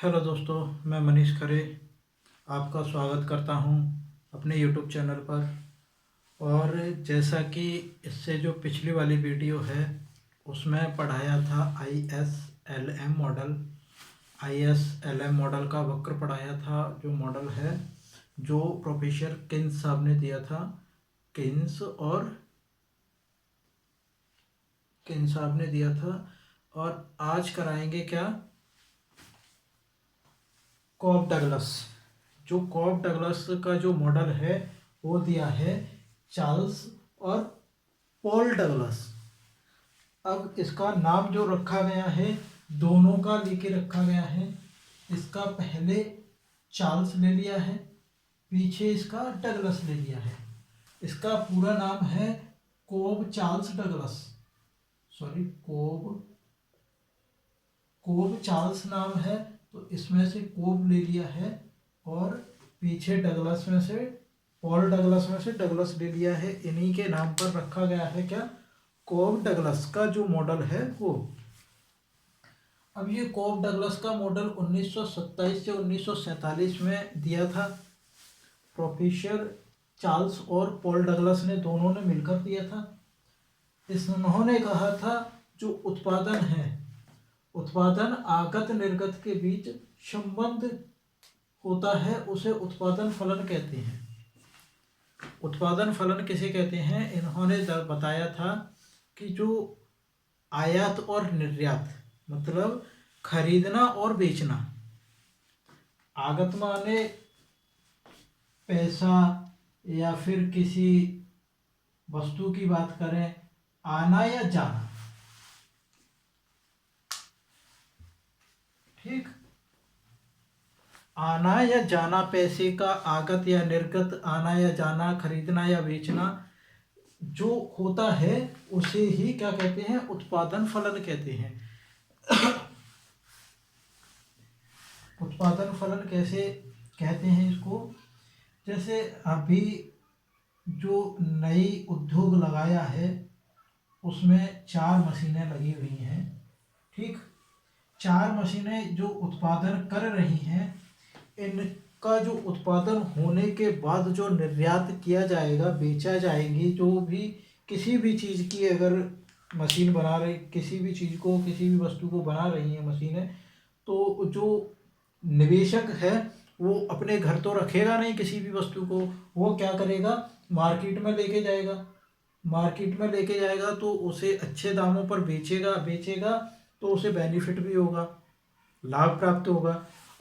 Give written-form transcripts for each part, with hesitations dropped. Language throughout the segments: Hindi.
हेलो दोस्तों, मैं मनीष खरे आपका स्वागत करता हूं अपने यूट्यूब चैनल पर। और जैसा कि इससे जो पिछली वाली वीडियो है उसमें पढ़ाया था I S L M model का वक्र पढ़ाया था, जो मॉडल है जो प्रोफेसर किन्स साहब ने दिया था। किन्स साहब ने दिया था। और आज कराएंगे क्या, कॉब डगलस। जो कॉब डगलस का जो मॉडल है वो दिया है चार्ल्स और पॉल डगलस। अब इसका नाम जो रखा गया है दोनों का लेके रखा गया है। इसका पहले चार्ल्स ले लिया है, पीछे इसका डगलस ले लिया है। इसका पूरा नाम है Cobb Charles Douglas, sorry Cobb Charles नाम है, तो इसमें से कोब ले लिया है और पीछे डगलस में से पॉल डगलस में से डगलस ले लिया है। इन्हीं के नाम पर रखा गया है क्या, कोब डगलस का जो मॉडल है वो। अब ये कोब डगलस का मॉडल 1927 से 1947 में दिया था। प्रोफेसर चार्ल्स और पॉल डगलस ने दोनों ने मिलकर दिया था। इन्होंने कहा था जो उत्पादन है, उत्पादन आगत निर्गत के बीच संबंध होता है उसे उत्पादन फलन कहते हैं। उत्पादन फलन किसे कहते हैं, इन्होंने बताया था कि जो आयात और निर्यात मतलब खरीदना और बेचना, आगत माने पैसा या फिर किसी वस्तु की बात करें, आना या जाना, ठीक, आना या जाना, पैसे का आगत या निर्गत, आना या जाना, खरीदना या बेचना जो होता है उसे ही क्या कहते हैं, उत्पादन फलन कहते हैं। उत्पादन फलन कैसे कहते हैं इसको, जैसे अभी जो नई उद्योग लगाया है उसमें 4 मशीनें लगी हुई हैं, ठीक। 4 मशीनें जो उत्पादन कर रही हैं, इनका जो उत्पादन होने के बाद जो निर्यात किया जाएगा, बेचा जाएगी, जो भी किसी भी चीज़ की अगर मशीन बना रही, किसी भी चीज़ को, किसी भी वस्तु को बना रही है मशीनें, तो जो निवेशक है वो अपने घर तो रखेगा नहीं किसी भी वस्तु को, वो क्या करेगा, मार्केट में लेके जाएगा। मार्केट में लेके जाएगा तो उसे अच्छे दामों पर बेचेगा तो उसे बेनिफिट भी होगा, लाभ प्राप्त होगा।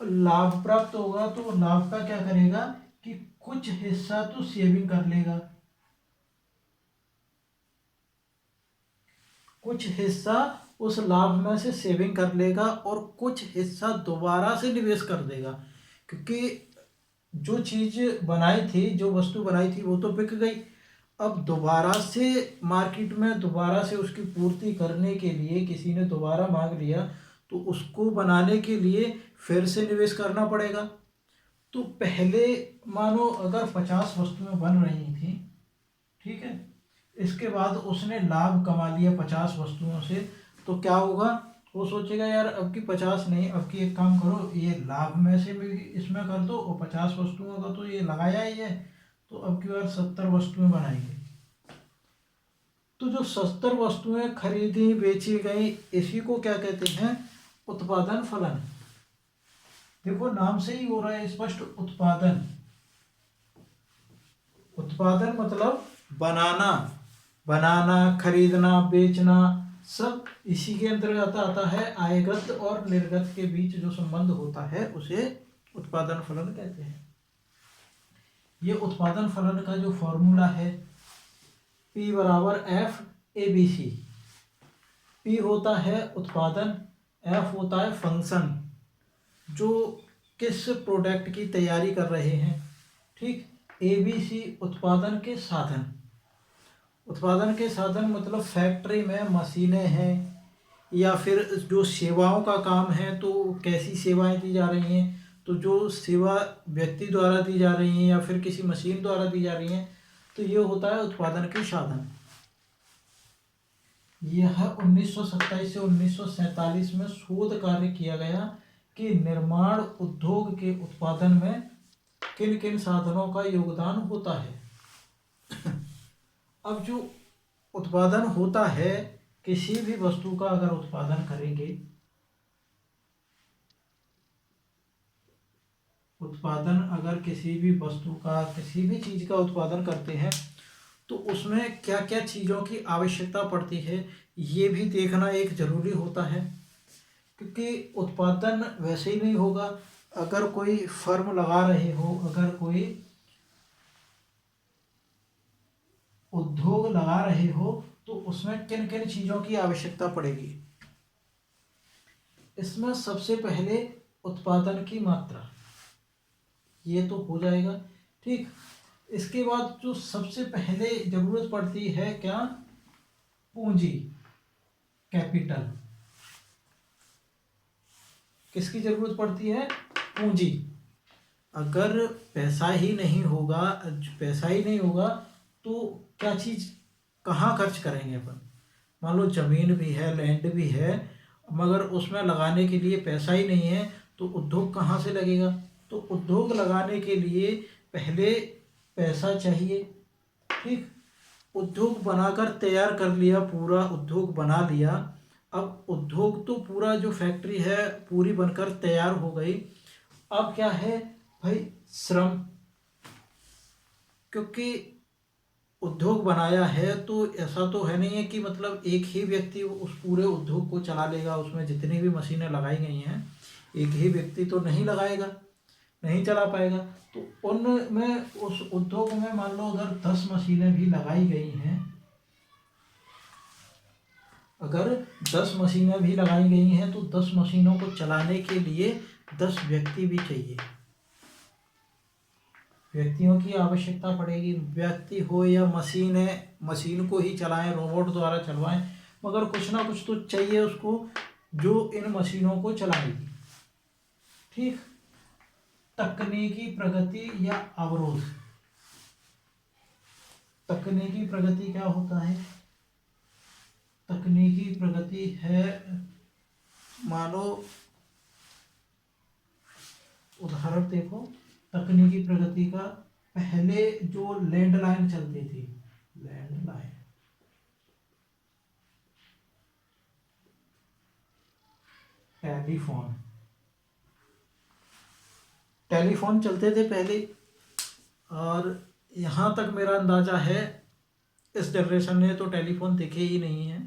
और लाभ प्राप्त होगा तो लाभ का क्या करेगा कि कुछ हिस्सा तो सेविंग कर लेगा, कुछ हिस्सा उस लाभ में से सेविंग कर लेगा और कुछ हिस्सा दोबारा से निवेश कर देगा। क्योंकि जो चीज़ बनाई थी, जो वस्तु बनाई थी वो तो बिक गई, अब दोबारा से मार्केट में दोबारा से उसकी पूर्ति करने के लिए किसी ने दोबारा मांग लिया तो उसको बनाने के लिए फिर से निवेश करना पड़ेगा। तो पहले मानो अगर 50 वस्तुएं बन रही थी, ठीक है, इसके बाद उसने लाभ कमा लिया 50 वस्तुओं से, तो क्या होगा, वो सोचेगा यार अब की 50 नहीं, अब की एक काम करो, ये लाभ में से भी इसमें कर दो और 50 वस्तुओं का तो ये लगाया ही है, तो अब की बार 70 वस्तुएं बनाएंगे। तो जो 70 वस्तुएं खरीदी बेची गई, इसी को क्या कहते हैं, उत्पादन फलन। देखो नाम से ही हो रहा है स्पष्ट, उत्पादन। उत्पादन मतलब बनाना, खरीदना, बेचना, सब इसी के अंतर्गत आता है। आयगत और निर्गत के बीच जो संबंध होता है उसे उत्पादन फलन कहते हैं। ये उत्पादन फलन का जो फॉर्मूला है, P बराबर F ABC। P होता है उत्पादन, F होता है फंक्शन, जो किस प्रोडक्ट की तैयारी कर रहे हैं, ठीक। ABC उत्पादन के साधन। उत्पादन के साधन मतलब फैक्ट्री में मशीनें हैं या फिर जो सेवाओं का काम है, तो कैसी सेवाएं दी जा रही हैं, तो जो सेवा व्यक्ति द्वारा दी जा रही हैं या फिर किसी मशीन द्वारा दी जा रही हैं, तो ये होता है उत्पादन के साधन। यह 1927 से 1947 में शोध कार्य किया गया कि निर्माण उद्योग के उत्पादन में किन किन साधनों का योगदान होता है। अब जो उत्पादन होता है, किसी भी वस्तु का अगर उत्पादन करेंगे, उत्पादन अगर किसी भी वस्तु का, किसी भी चीज का उत्पादन करते हैं तो उसमें क्या क्या चीज़ों की आवश्यकता पड़ती है, ये भी देखना एक जरूरी होता है। क्योंकि उत्पादन वैसे ही नहीं होगा। अगर कोई फर्म लगा रहे हो, अगर कोई उद्योग लगा रहे हो, तो उसमें किन किन चीज़ों की आवश्यकता पड़ेगी। इसमें सबसे पहले उत्पादन की मात्रा, ये तो हो जाएगा, ठीक। इसके बाद जो सबसे पहले जरूरत पड़ती है क्या, पूंजी, कैपिटल। किसकी जरूरत पड़ती है, पूंजी। अगर पैसा ही नहीं होगा, पैसा ही नहीं होगा तो क्या चीज, कहाँ खर्च करेंगे अपन। मान लो जमीन भी है, लैंड भी है, मगर उसमें लगाने के लिए पैसा ही नहीं है, तो उद्योग कहाँ से लगेगा। तो उद्योग लगाने के लिए पहले पैसा चाहिए, ठीक। उद्योग बनाकर तैयार कर लिया, पूरा उद्योग बना लिया। अब उद्योग तो पूरा जो फैक्ट्री है पूरी बनकर तैयार हो गई। अब क्या है भाई, श्रम। क्योंकि उद्योग बनाया है तो ऐसा तो है नहीं है कि मतलब एक ही व्यक्ति उस पूरे उद्योग को चला लेगा। उसमें जितनी भी मशीनें लगाई गई हैं, एक ही व्यक्ति तो नहीं लगाएगा, नहीं चला पाएगा। तो उनमें, उस उद्योग में मान लो अगर 10 मशीनें भी लगाई गई हैं, अगर 10 मशीनें भी लगाई गई हैं तो 10 मशीनों को चलाने के लिए 10 व्यक्ति भी चाहिए, व्यक्तियों की आवश्यकता पड़ेगी। व्यक्ति हो या मशीन है, मशीन को ही चलाएं, रोबोट द्वारा चलवाएं, मगर कुछ ना कुछ तो चाहिए उसको जो इन मशीनों को चलाएगी, ठीक। तकनीकी प्रगति या अवरोध। तकनीकी प्रगति क्या होता है, तकनीकी प्रगति है, मानो उदाहरण देखो, तकनीकी प्रगति का पहले जो लैंडलाइन चलती थी, लैंडलाइन, टेलीफोन, टेलीफोन चलते थे पहले। और यहाँ तक मेरा अंदाजा है इस जनरेशन ने तो टेलीफोन देखे ही नहीं हैं।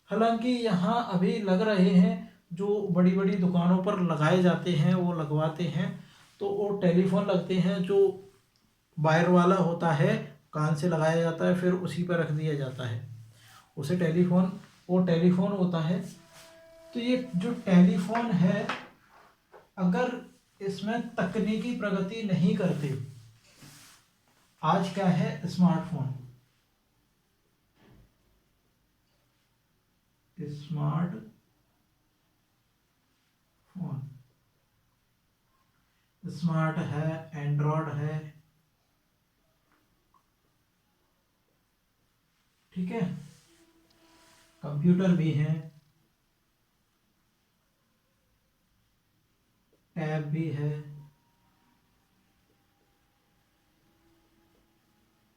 हालांकि यहाँ अभी लग रहे हैं, जो बड़ी बड़ी दुकानों पर लगाए जाते हैं वो लगवाते हैं, तो वो टेलीफोन लगते हैं जो वायर वाला होता है, कान से लगाया जाता है, फिर उसी पर रख दिया जाता है, उसे टेलीफोन, वो टेलीफोन होता है। तो ये जो टेलीफोन है, अगर इसमें तकनीकी प्रगति नहीं करते, आज क्या है, स्मार्टफोन, स्मार्ट फोन, स्मार्ट है, एंड्रॉयड है, ठीक है, कंप्यूटर भी है, टैब भी है,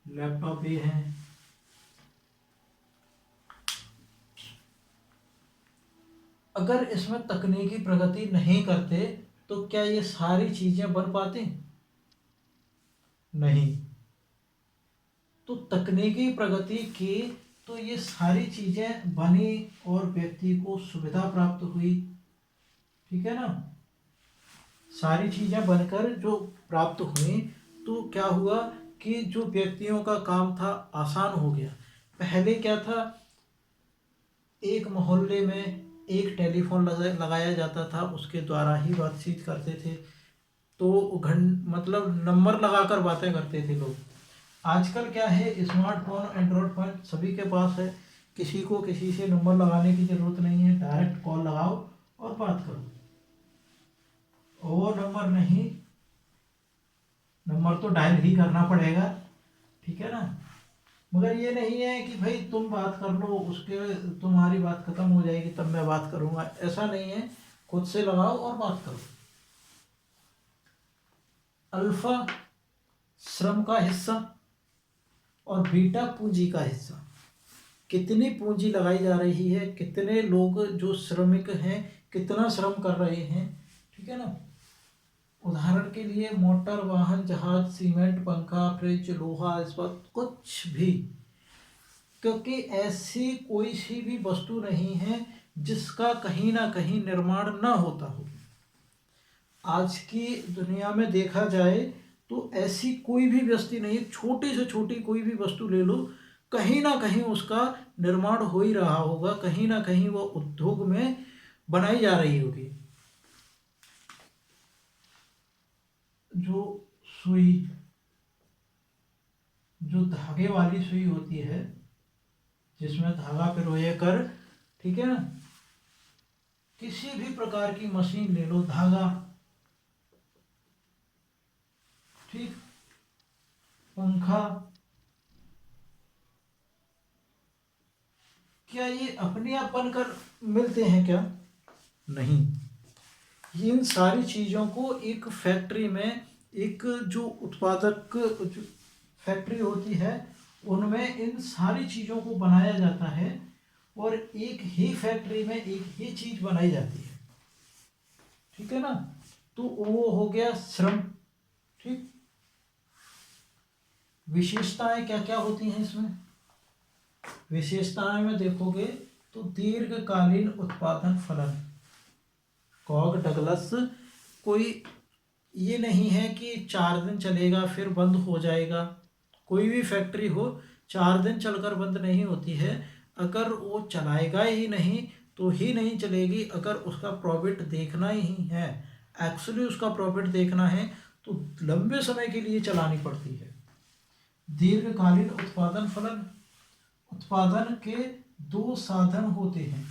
लैपटॉप भी है। अगर इसमें तकनीकी प्रगति नहीं करते तो क्या ये सारी चीजें बन पाती, नहीं। तो तकनीकी प्रगति की तो ये सारी चीजें बनी और व्यक्ति को सुविधा प्राप्त हुई, ठीक है ना। सारी चीजें बनकर जो प्राप्त हुई, तो क्या हुआ कि जो व्यक्तियों का काम था आसान हो गया। पहले क्या था, एक मोहल्ले में एक टेलीफोन लगाया जाता था, उसके द्वारा ही बातचीत करते थे, तो मतलब नंबर लगाकर बातें करते थे लोग। आजकल क्या है, स्मार्टफोन, एंड्रॉयड फोन सभी के पास है, किसी को किसी से नंबर लगाने की ज़रूरत नहीं है, डायरेक्ट कॉल लगाओ और बात करो। वो नंबर नहीं, नंबर तो डायल ही करना पड़ेगा, ठीक है ना। मगर ये नहीं है कि भाई तुम बात कर लो, उसके तुम्हारी बात खत्म हो जाएगी तब मैं बात करूँगा, ऐसा नहीं है। खुद से लगाओ और बात करो। अल्फा श्रम का हिस्सा और बीटा पूंजी का हिस्सा। कितनी पूंजी लगाई जा रही है, कितने लोग जो श्रमिक हैं कितना श्रम कर रहे हैं, ठीक है ना। उदाहरण के लिए मोटर, वाहन, जहाज, सीमेंट, पंखा, फ्रिज, लोहा, इस्पात, कुछ भी, क्योंकि ऐसी कोई सी भी वस्तु नहीं है जिसका कहीं ना कहीं निर्माण ना होता हो। आज की दुनिया में देखा जाए तो ऐसी कोई भी वस्तु नहीं, छोटी से छोटी कोई भी वस्तु ले लो, कहीं ना कहीं उसका निर्माण हो ही रहा होगा, कहीं ना कहीं वो उद्योग में बनाई जा रही होगी। जो सुई, जो धागे वाली सुई होती है जिसमें धागा पिरोए कर, ठीक है ना, किसी भी प्रकार की मशीन ले लो, धागा, ठीक, पंखा, क्या ये अपने आप बनकर मिलते हैं क्या? नहीं। इन सारी चीज़ों को एक फैक्ट्री में, एक जो उत्पादक जो फैक्ट्री होती है उनमें इन सारी चीज़ों को बनाया जाता है और एक ही फैक्ट्री में एक ही चीज़ बनाई जाती है, ठीक है ना। तो वो हो गया श्रम, ठीक। विशेषताएं क्या क्या होती हैं इसमें? विशेषताएं में देखोगे तो दीर्घकालीन उत्पादन फलन, कॉग डगलस, कोई ये नहीं है कि 4 दिन चलेगा फिर बंद हो जाएगा। कोई भी फैक्ट्री हो 4 दिन चलकर बंद नहीं होती है। अगर वो चलाएगा ही नहीं तो ही नहीं चलेगी। अगर उसका प्रॉफिट देखना ही है, एक्चुअली उसका प्रॉफिट देखना है, तो लंबे समय के लिए चलानी पड़ती है। दीर्घकालीन उत्पादन फलन, उत्पादन के 2 साधन होते हैं।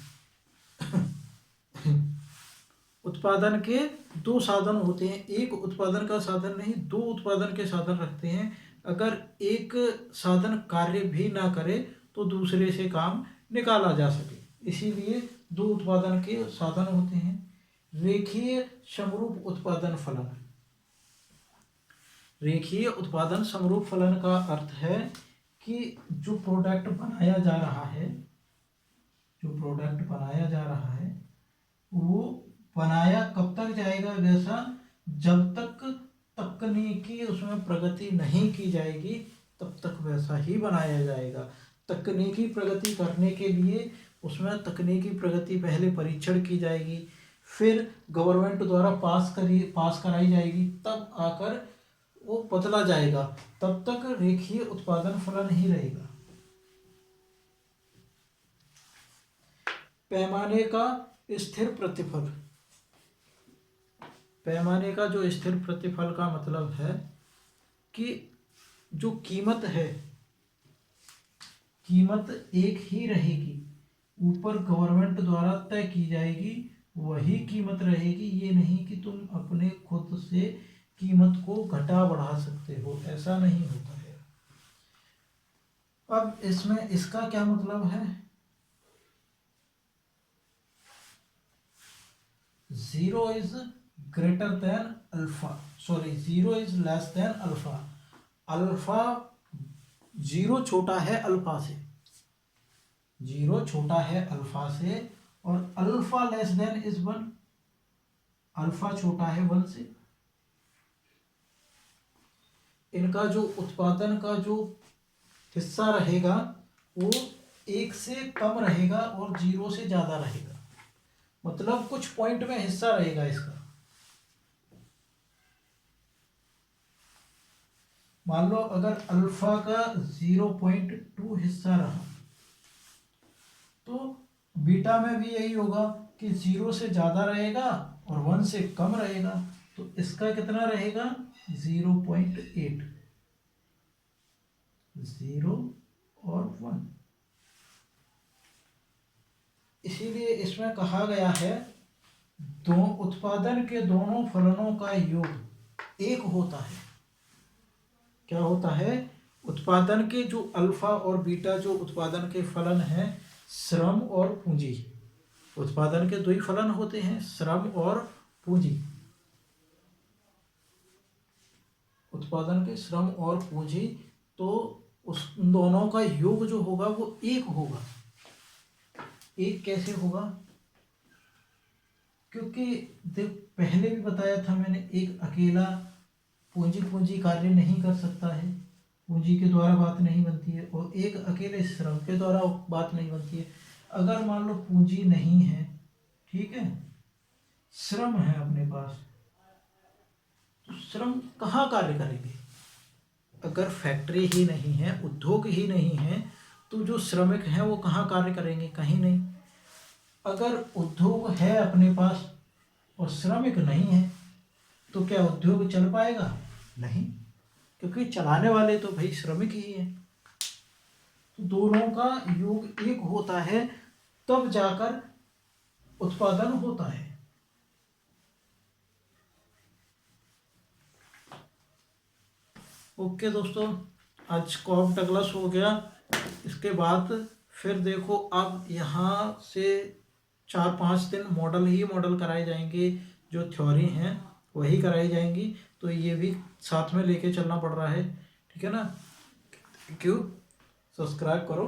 उत्पादन के 2 साधन होते हैं, एक उत्पादन का साधन नहीं, 2 उत्पादन के साधन रखते हैं। अगर एक साधन कार्य भी ना करे तो दूसरे से काम निकाला जा सके, इसीलिए 2 उत्पादन के साधन होते हैं। रेखीय समरूप उत्पादन फलन, रेखीय उत्पादन समरूप फलन का अर्थ है कि जो प्रोडक्ट बनाया जा रहा है, जो प्रोडक्ट बनाया जा रहा है वो बनाया कब तक जाएगा वैसा, जब तक तकनीकी उसमें प्रगति नहीं की जाएगी तब तक वैसा ही बनाया जाएगा। तकनीकी प्रगति करने के लिए उसमें तकनीकी प्रगति पहले परीक्षण की जाएगी, फिर गवर्नमेंट द्वारा पास कराई जाएगी, तब आकर वो बदला जाएगा। तब तक रेखीय उत्पादन फलन ही रहेगा। पैमाने का स्थिर प्रतिफल, पैमाने का जो स्थिर प्रतिफल का मतलब है कि जो कीमत है, कीमत एक ही रहेगी, ऊपर गवर्नमेंट द्वारा तय की जाएगी, वही कीमत रहेगी। ये नहीं कि तुम अपने खुद से कीमत को घटा बढ़ा सकते हो, ऐसा नहीं होता है। अब इसमें इसका क्या मतलब है? 0 is greater than alpha, sorry 0 is less than alpha. Alpha 0 छोटा है अल्फा से, 0 छोटा है अल्फा से, और alpha less than is 1, alpha छोटा है 1 से। इनका जो उत्पादन का जो हिस्सा रहेगा वो 1 से कम रहेगा और 0 से ज़्यादा रहेगा, मतलब कुछ पॉइंट में हिस्सा रहेगा इसका। मान लो अगर अल्फा का 0.2 हिस्सा रहा तो बीटा में भी यही होगा कि 0 से ज़्यादा रहेगा और 1 से कम रहेगा, तो इसका कितना रहेगा 0.8, 0 और 1। इसीलिए इसमें कहा गया है दो उत्पादन के दोनों फलनों का योग 1 होता है। क्या होता है? उत्पादन के जो अल्फा और बीटा जो उत्पादन के फलन हैं, श्रम और पूंजी, उत्पादन के दो ही फलन होते हैं, श्रम और पूंजी। उत्पादन के श्रम और पूंजी, तो उस उन दोनों का योग जो होगा वो एक होगा। एक कैसे होगा? क्योंकि देख, पहले भी बताया था मैंने, एक अकेला पूंजी कार्य नहीं कर सकता है, पूंजी के द्वारा बात नहीं बनती है, और एक अकेले श्रम के द्वारा बात नहीं बनती है। अगर मान लो पूंजी नहीं है, ठीक है, श्रम है अपने पास, तो श्रम कहाँ कार्य करेंगे? अगर फैक्ट्री ही नहीं है, उद्योग ही नहीं है, तो जो श्रमिक हैं वो कहाँ कार्य करेंगे? कहीं नहीं। अगर उद्योग है अपने पास और श्रमिक नहीं है, तो क्या उद्योग चल पाएगा? नहीं, क्योंकि चलाने वाले तो भाई श्रमिक ही हैं। तो दोनों का योग एक होता है, तब जाकर उत्पादन होता है। ओके दोस्तों, आज कॉप डगलस हो गया। इसके बाद फिर देखो, अब यहाँ से 4-5 दिन मॉडल कराए जाएंगे, जो थ्योरी हैं वही कराई जाएंगी, तो ये भी साथ में लेके चलना पड़ रहा है, ठीक है ना? थैंक यू, सब्सक्राइब करो।